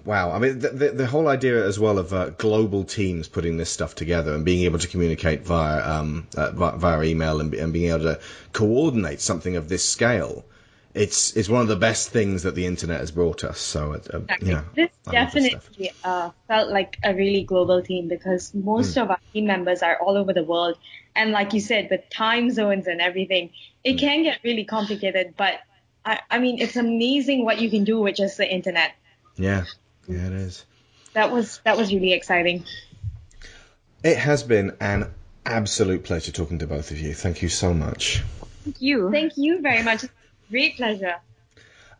A: wow. I mean, the whole idea as well of global teams putting this stuff together and being able to communicate via email and being able to coordinate something of this scale, it's one of the best things that the internet has brought us. So
B: this definitely felt like a really global team, because most of our team members are all over the world, and like you said, with time zones and everything, it can get really complicated, but I mean, it's amazing what you can do with just the internet.
A: Yeah, it is.
B: That was really exciting.
A: It has been an absolute pleasure talking to both of you. Thank you so much.
B: Thank you very much. Great pleasure.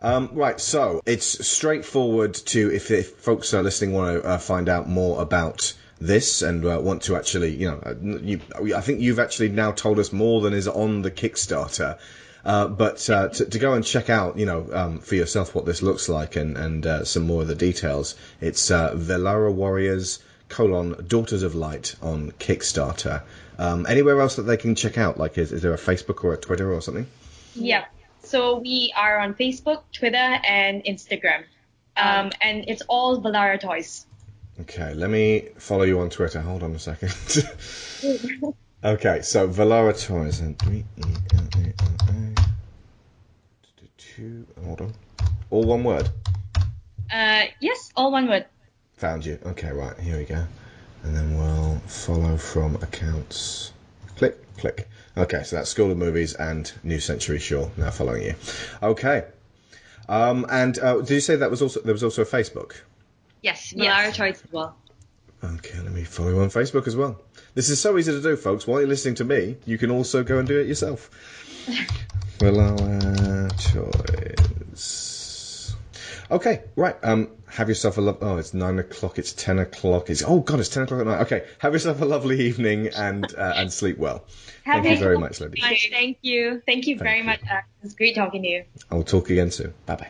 A: Right, so it's straightforward to, if folks are listening want to find out more about this and want to actually, I think you've actually now told us more than is on the Kickstarter. But to go and check out, for yourself what this looks like and some more of the details, it's Velara Warriors Daughters of Light on Kickstarter. Anywhere else that they can check out? Like, is there a Facebook or a Twitter or something?
B: Yeah. So we are on Facebook, Twitter, and Instagram. And it's all Velara Toys.
A: Okay, let me follow you on Twitter. Hold on a second. Okay, so Velara Toys. Hold on. All one word?
B: Yes, all one word.
A: Found you. Okay, right, here we go. And then we'll follow from accounts. Click, click. Okay, so that's School of Movies and New Century Shaw now following you. Okay. And did you say there was also a Facebook?
B: Yes, Velara Toys as well.
A: Okay, let me follow you on Facebook as well. This is so easy to do, folks. While you're listening to me, you can also go and do it yourself. Velara Toys. Okay, right. Have yourself a Oh, it's 9 o'clock. It's 10 o'clock. It's 10 o'clock at night. Okay, have yourself a lovely evening and sleep well. Thank you very much, ladies.
B: Thank you. Thank you very much. It was great talking to you.
A: I will talk again soon. Bye bye.